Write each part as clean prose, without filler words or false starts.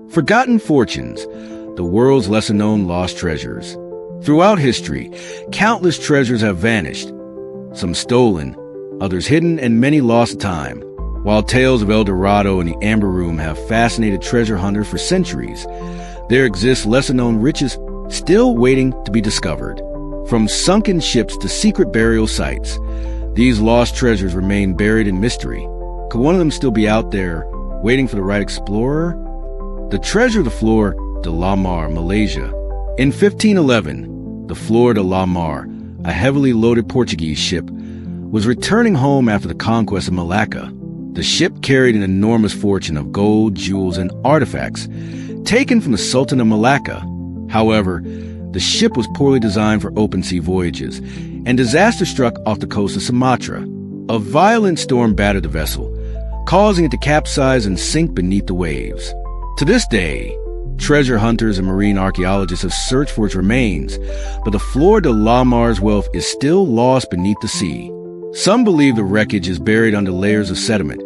Forgotten fortunes, the world's lesser-known lost treasures. Throughout history, countless treasures have vanished, some stolen, others hidden, and many lost to time. While tales of El Dorado and the Amber Room have fascinated treasure hunters for centuries, there exists lesser-known riches still waiting to be discovered. From sunken ships to secret burial sites, these lost treasures remain buried in mystery. Could one of them still be out there, waiting for the right explorer? The treasure of the Flor de la Mar, Malaysia. In 1511, the Flor de la Mar, a heavily loaded Portuguese ship, was returning home after the conquest of Malacca. The ship carried an enormous fortune of gold, jewels, and artifacts taken from the Sultan of Malacca. However, the ship was poorly designed for open-sea voyages, and disaster struck off the coast of Sumatra. A violent storm battered the vessel, causing it to capsize and sink beneath the waves. To this day, treasure hunters and marine archaeologists have searched for its remains, but the Flor de la Mar's wealth is still lost beneath the sea. Some believe the wreckage is buried under layers of sediment,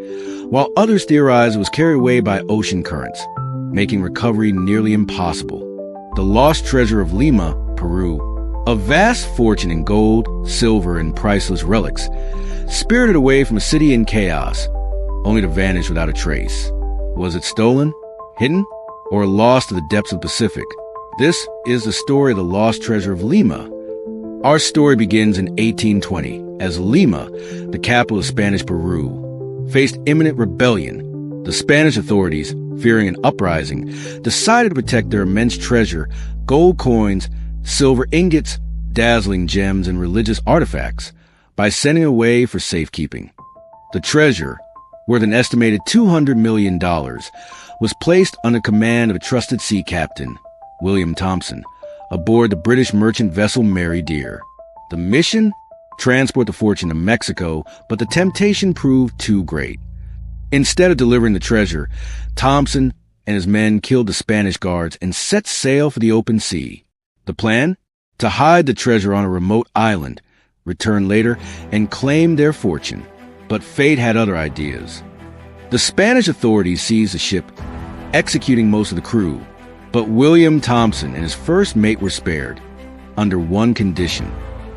while others theorize it was carried away by ocean currents, making recovery nearly impossible. The lost treasure of Lima, Peru, a vast fortune in gold, silver, and priceless relics, spirited away from a city in chaos, only to vanish without a trace. Was it stolen, hidden, or lost to the depths of the Pacific? This is the story of the lost treasure of Lima. Our story begins in 1820, as Lima, the capital of Spanish Peru, faced imminent rebellion. The Spanish authorities, fearing an uprising, decided to protect their immense treasure, gold coins, silver ingots, dazzling gems, and religious artifacts, by sending it away for safekeeping. The treasure, worth an estimated $200 million, was placed under command of a trusted sea captain, William Thompson, aboard the British merchant vessel Mary Dear. The mission? Transport the fortune to Mexico, but the temptation proved too great. Instead of delivering the treasure, Thompson and his men killed the Spanish guards and set sail for the open sea. The plan? To hide the treasure on a remote island, return later, and claim their fortune. But fate had other ideas. The Spanish authorities seized the ship, executing most of the crew, but William Thompson and his first mate were spared, under one condition.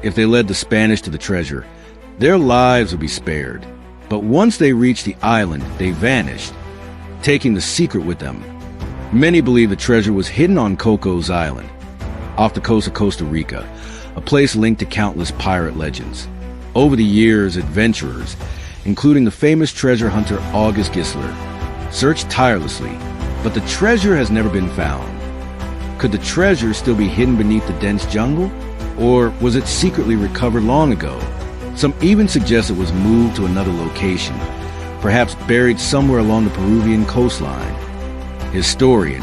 If they led the Spanish to the treasure, their lives would be spared. But once they reached the island, they vanished, taking the secret with them. Many believe the treasure was hidden on Cocos Island, off the coast of Costa Rica, a place linked to countless pirate legends. Over the years, adventurers, including the famous treasure hunter August Gisler, searched tirelessly, but the treasure has never been found. Could the treasure still be hidden beneath the dense jungle? Or was it secretly recovered long ago? Some even suggest it was moved to another location, perhaps buried somewhere along the Peruvian coastline. Historian,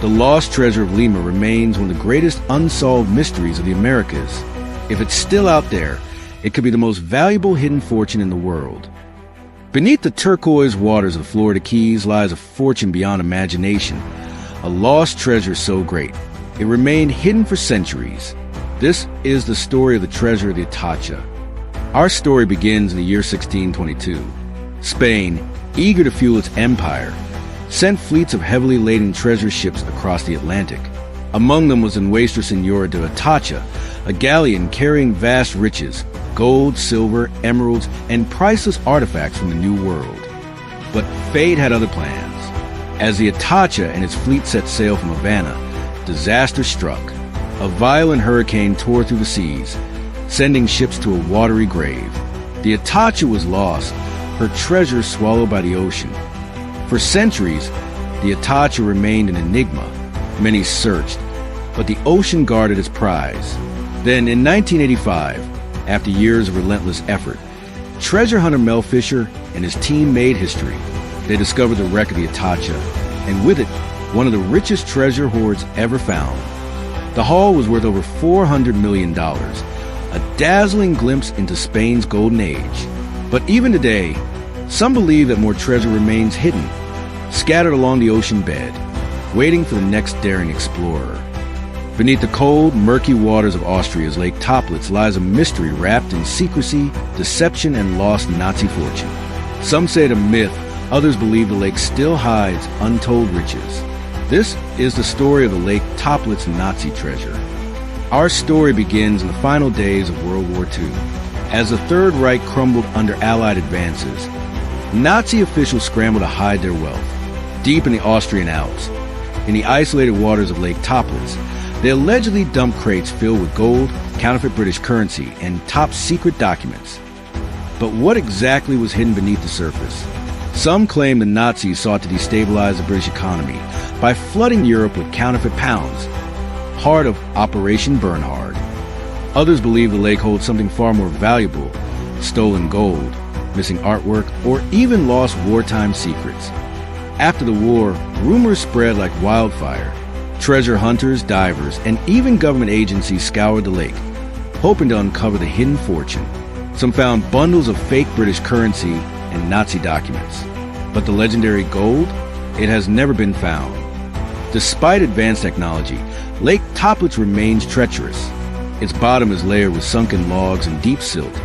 the lost treasure of Lima remains one of the greatest unsolved mysteries of the Americas. If it's still out there, it could be the most valuable hidden fortune in the world. Beneath the turquoise waters of the Florida Keys lies a fortune beyond imagination, a lost treasure so great, it remained hidden for centuries. This is the story of the treasure of the Atocha. Our story begins in the year 1622. Spain, eager to fuel its empire, sent fleets of heavily laden treasure ships across the Atlantic. Among them was Nuestra Señora de Atocha, a galleon carrying vast riches, gold, silver, emeralds, and priceless artifacts from the New World. But fate had other plans. As the Atocha and its fleet set sail from Havana, disaster struck. A violent hurricane tore through the seas, sending ships to a watery grave. The Atocha was lost, her treasure swallowed by the ocean. For centuries, the Atocha remained an enigma. Many searched, but the ocean guarded its prize. Then, in 1985, after years of relentless effort, treasure hunter Mel Fisher and his team made history. They discovered the wreck of the Atocha, and with it, one of the richest treasure hoards ever found. The haul was worth over $400 million, a dazzling glimpse into Spain's golden age. But even today, some believe that more treasure remains hidden, scattered along the ocean bed, waiting for the next daring explorer. Beneath the cold, murky waters of Austria's Lake Toplitz lies a mystery wrapped in secrecy, deception, and lost Nazi fortune. Some say it a myth, others believe the lake still hides untold riches. This is the story of the Lake Toplitz Nazi treasure. Our story begins in the final days of World War II. As the Third Reich crumbled under Allied advances, Nazi officials scrambled to hide their wealth. Deep in the Austrian Alps, in the isolated waters of Lake Toplitz, they allegedly dumped crates filled with gold, counterfeit British currency, and top-secret documents. But what exactly was hidden beneath the surface? Some claim the Nazis sought to destabilize the British economy by flooding Europe with counterfeit pounds, part of Operation Bernhard. Others believe the lake holds something far more valuable: stolen gold, missing artwork, or even lost wartime secrets. After the war, rumors spread like wildfire. Treasure hunters, divers, and even government agencies scoured the lake, hoping to uncover the hidden fortune. Some found bundles of fake British currency and Nazi documents. But the legendary gold? It has never been found. Despite advanced technology, Lake Toplitz remains treacherous. Its bottom is layered with sunken logs and deep silt,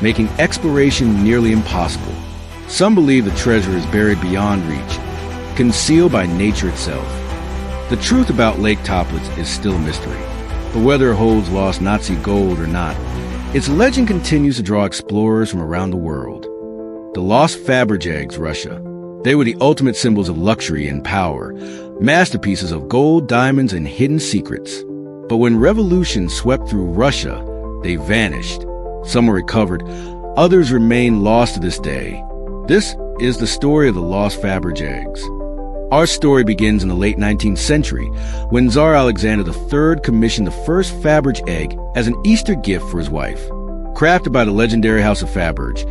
making exploration nearly impossible. Some believe the treasure is buried beyond reach, concealed by nature itself. The truth about Lake Toplitz is still a mystery, but whether it holds lost Nazi gold or not, its legend continues to draw explorers from around the world. The lost Faberge eggs, Russia. They were the ultimate symbols of luxury and power, masterpieces of gold, diamonds, and hidden secrets. But when revolution swept through Russia, they vanished. Some were recovered, others remain lost to this day. This is the story of the lost Faberge eggs. Our story begins in the late 19th century, when Tsar Alexander III commissioned the first Faberge egg as an Easter gift for his wife. Crafted by the legendary House of Faberge,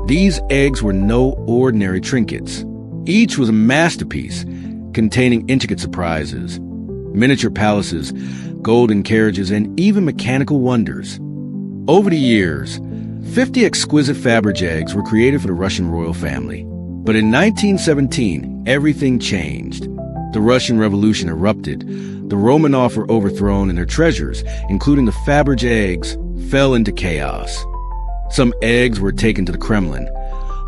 these eggs were no ordinary trinkets. Each was a masterpiece, containing intricate surprises, miniature palaces, golden carriages, and even mechanical wonders. Over the years, 50 exquisite Faberge eggs were created for the Russian royal family. But in 1917, everything changed. The Russian Revolution erupted, the Romanov were overthrown, and their treasures, including the Faberge eggs, fell into chaos. Some eggs were taken to the Kremlin,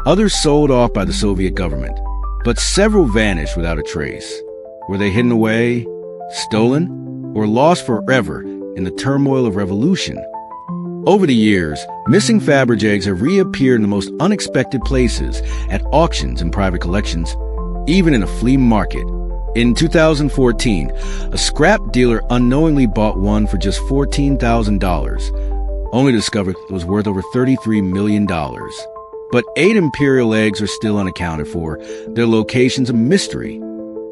others sold off by the Soviet government, but several vanished without a trace. Were they hidden away, stolen, or lost forever in the turmoil of revolution? Over the years, missing Faberge eggs have reappeared in the most unexpected places, at auctions and private collections, even in a flea market. In 2014, a scrap dealer unknowingly bought one for just $14,000, only to discover it was worth over $33 million. But 8 imperial eggs are still unaccounted for, their locations a mystery.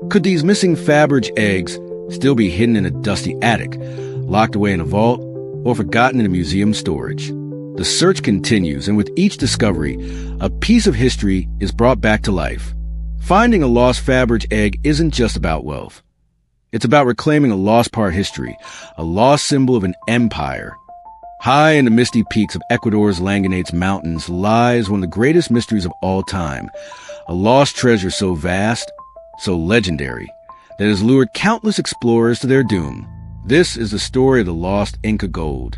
Could these missing Faberge eggs still be hidden in a dusty attic, locked away in a vault, or forgotten in a museum storage? The search continues, and with each discovery, a piece of history is brought back to life. Finding a lost Faberge egg isn't just about wealth. It's about reclaiming a lost part of history, a lost symbol of an empire. High in the misty peaks of Ecuador's Languedoc Mountains lies one of the greatest mysteries of all time, a lost treasure so vast, so legendary, that has lured countless explorers to their doom. This is the story of the Lost Inca Gold.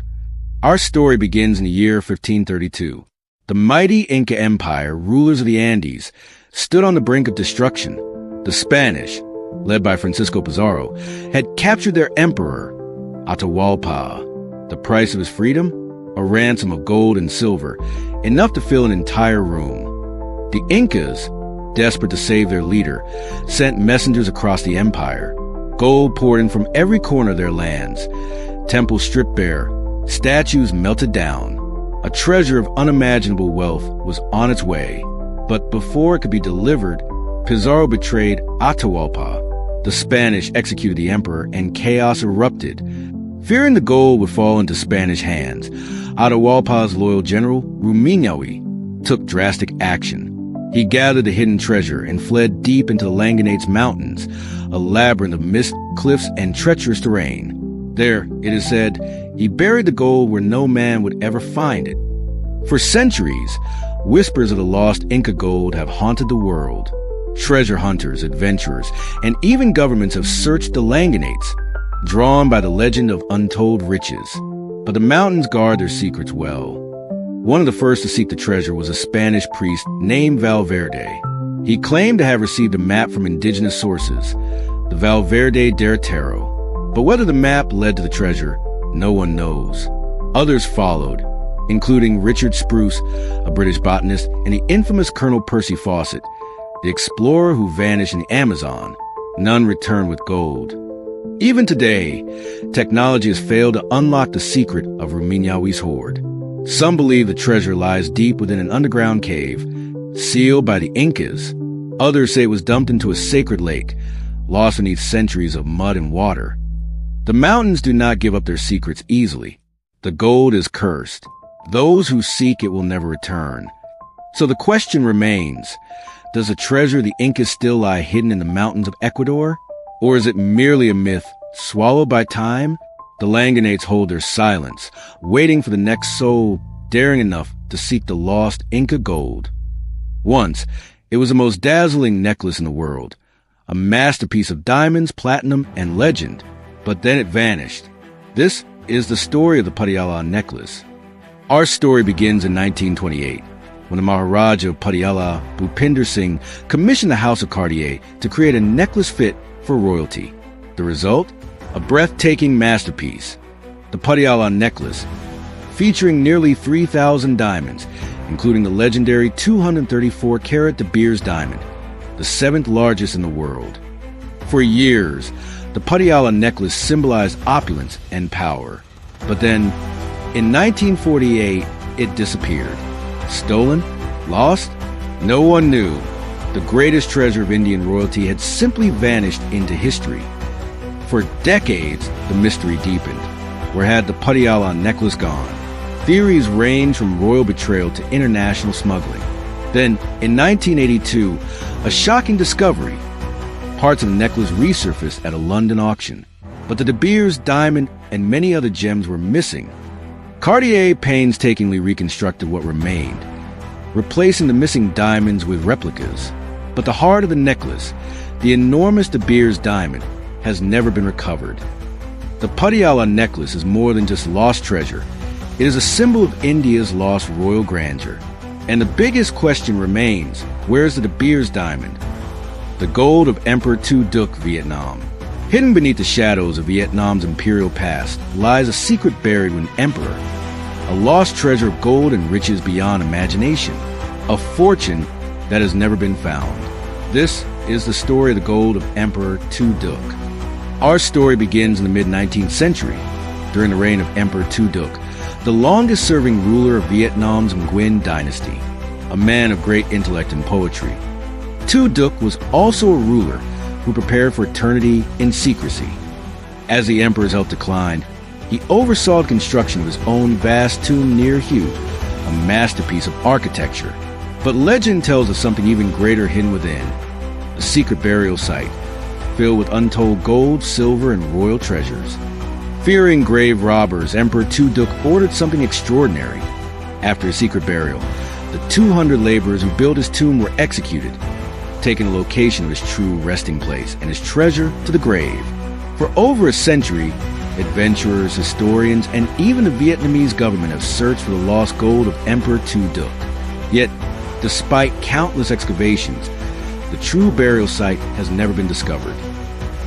Our story begins in the year 1532. The mighty Inca Empire, rulers of the Andes, stood on the brink of destruction. The Spanish, led by Francisco Pizarro, had captured their emperor, Atahualpa. The price of his freedom? A ransom of gold and silver, enough to fill an entire room. The Incas, desperate to save their leader, sent messengers across the empire. Gold poured in from every corner of their lands. Temples stripped bare, statues melted down. A treasure of unimaginable wealth was on its way. But before it could be delivered, Pizarro betrayed Atahualpa. The Spanish executed the emperor, and chaos erupted. Fearing the gold would fall into Spanish hands, Atahualpa's loyal general, Rumiñahui, took drastic action. He gathered the hidden treasure and fled deep into the Languedoc Mountains, a labyrinth of mist, cliffs, and treacherous terrain. There, it is said, he buried the gold where no man would ever find it. For centuries, whispers of the lost Inca gold have haunted the world. Treasure hunters, adventurers, and even governments have searched the Languedocs, drawn by the legend of untold riches. But the mountains guard their secrets well. One of the first to seek the treasure was a Spanish priest named Valverde. He claimed to have received a map from indigenous sources, the Valverde del Taro. But whether the map led to the treasure, no one knows. Others followed, including Richard Spruce, a British botanist, and the infamous Colonel Percy Fawcett, the explorer who vanished in the Amazon. None returned with gold. Even today, technology has failed to unlock the secret of Rumiñahui's hoard. Some believe the treasure lies deep within an underground cave, sealed by the Incas. Others say it was dumped into a sacred lake, lost beneath centuries of mud and water. The mountains do not give up their secrets easily. The gold is cursed. Those who seek it will never return. So the question remains, does the treasure of the Incas still lie hidden in the mountains of Ecuador? Or is it merely a myth, swallowed by time? The Langanates hold their silence, waiting for the next soul daring enough to seek the lost Inca gold. Once, it was the most dazzling necklace in the world, a masterpiece of diamonds, platinum, and legend. But then it vanished. This is the story of the Patiala necklace. Our story begins in 1928, when the Maharaja of Patiala, Bhupinder Singh, commissioned the House of Cartier to create a necklace fit for royalty. The result? A breathtaking masterpiece, the Patiala necklace, featuring nearly 3,000 diamonds, including the legendary 234-carat De Beers diamond, the seventh largest in the world. For years, the Patiala necklace symbolized opulence and power. But then, in 1948, it disappeared. Stolen? Lost? No one knew. The greatest treasure of Indian royalty had simply vanished into history. For decades, the mystery deepened. Where had the Patiala necklace gone? Theories range from royal betrayal to international smuggling. Then, in 1982, a shocking discovery. Parts of the necklace resurfaced at a London auction, but the De Beers diamond and many other gems were missing. Cartier painstakingly reconstructed what remained, replacing the missing diamonds with replicas. But the heart of the necklace, the enormous De Beers diamond, has never been recovered. The Patiala necklace is more than just lost treasure. It is a symbol of India's lost royal grandeur. And the biggest question remains, where's the De Beers diamond? The gold of Emperor Tu Duc, Vietnam. Hidden beneath the shadows of Vietnam's imperial past lies a secret buried with an emperor, a lost treasure of gold and riches beyond imagination, a fortune that has never been found. This is the story of the gold of Emperor Tu Duc. Our story begins in the mid-19th century, during the reign of Emperor Tu Duc, the longest-serving ruler of Vietnam's Nguyen dynasty, a man of great intellect and poetry. Tu Duc was also a ruler who prepared for eternity in secrecy. As the emperor's health declined, he oversaw the construction of his own vast tomb near Hue, a masterpiece of architecture. But legend tells of something even greater hidden within, a secret burial site filled with untold gold, silver, and royal treasures. Fearing grave robbers, Emperor Tu Duc ordered something extraordinary. After a secret burial, the 200 laborers who built his tomb were executed, taking the location of his true resting place and his treasure to the grave. For over a century, adventurers, historians, and even the Vietnamese government have searched for the lost gold of Emperor Tu Duc. Yet, despite countless excavations, the true burial site has never been discovered.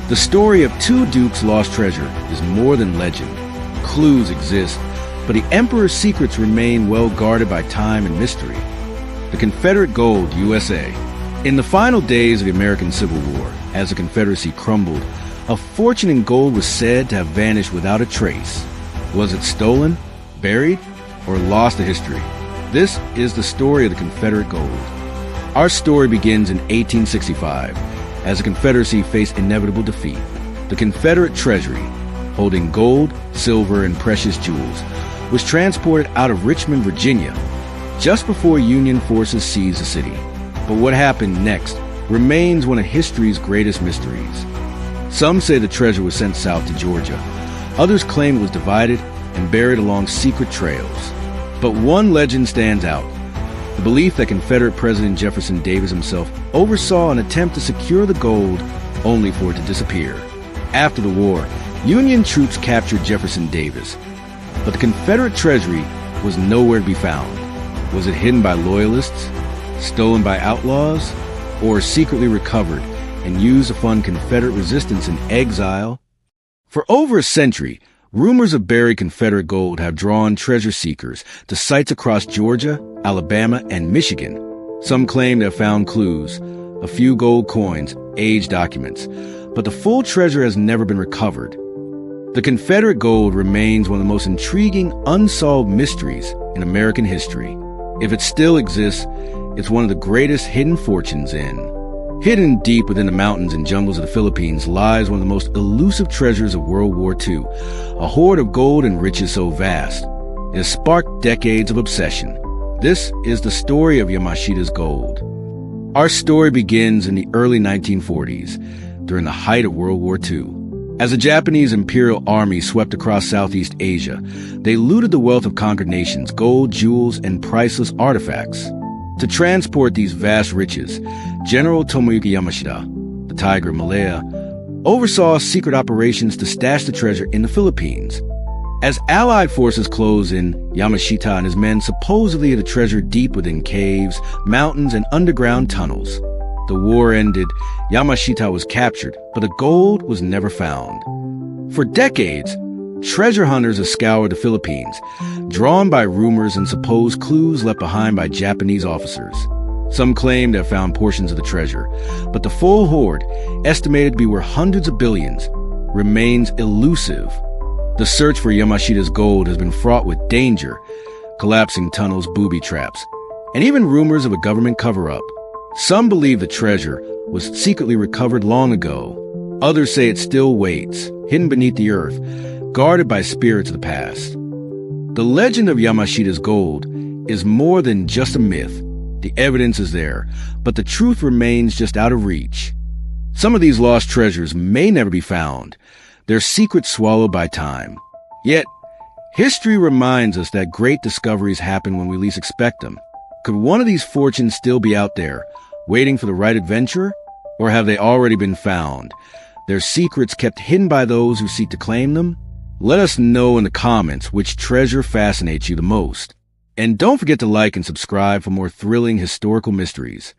The story of Tu Duc's lost treasure is more than legend. Clues exist, but the emperor's secrets remain well guarded by time and mystery. The Confederate Gold, USA. In the final days of the American Civil War, as the Confederacy crumbled, a fortune in gold was said to have vanished without a trace. Was it stolen, buried, or lost to history? This is the story of the Confederate Gold. Our story begins in 1865, as the Confederacy faced inevitable defeat. The Confederate treasury, holding gold, silver, and precious jewels, was transported out of Richmond, Virginia, just before Union forces seized the city. But what happened next remains one of history's greatest mysteries. Some say the treasure was sent south to Georgia. Others claim it was divided and buried along secret trails. But one legend stands out. The belief that Confederate President Jefferson Davis himself oversaw an attempt to secure the gold only for it to disappear. After the war, Union troops captured Jefferson Davis, but the Confederate treasury was nowhere to be found. Was it hidden by loyalists, stolen by outlaws, or secretly recovered and used to fund Confederate resistance in exile. For over a century, rumors of buried Confederate gold have drawn treasure seekers to sites across Georgia, Alabama, and Michigan. Some claim to have found clues, a few gold coins, aged documents, but the full treasure has never been recovered. The Confederate gold remains one of the most intriguing, unsolved mysteries in American history. If it still exists, it's one of the greatest hidden fortunes in. Hidden deep within the mountains and jungles of the Philippines lies one of the most elusive treasures of World War II, a hoard of gold and riches so vast, it has sparked decades of obsession. This is the story of Yamashita's gold. Our story begins in the early 1940s, during the height of World War II. As the Japanese Imperial Army swept across Southeast Asia, they looted the wealth of conquered nations, gold, jewels, and priceless artifacts. To transport these vast riches, General Tomoyuki Yamashita, the Tiger of Malaya, oversaw secret operations to stash the treasure in the Philippines. As Allied forces closed in, Yamashita and his men supposedly hid the treasure deep within caves, mountains, and underground tunnels. The war ended, Yamashita was captured, but the gold was never found. For decades, treasure hunters have scoured the Philippines, drawn by rumors and supposed clues left behind by Japanese officers. Some claim to have found portions of the treasure, but the full hoard, estimated to be worth hundreds of billions, remains elusive. The search for Yamashita's gold has been fraught with danger, collapsing tunnels, booby traps, and even rumors of a government cover-up. Some believe the treasure was secretly recovered long ago. Others say it still waits, hidden beneath the earth, guarded by spirits of the past. The legend of Yamashita's gold is more than just a myth. The evidence is there, but the truth remains just out of reach. Some of these lost treasures may never be found, their secrets swallowed by time. Yet, history reminds us that great discoveries happen when we least expect them. Could one of these fortunes still be out there, waiting for the right adventurer? Or have they already been found, their secrets kept hidden by those who seek to claim them? Let us know in the comments which treasure fascinates you the most. And don't forget to like and subscribe for more thrilling historical mysteries.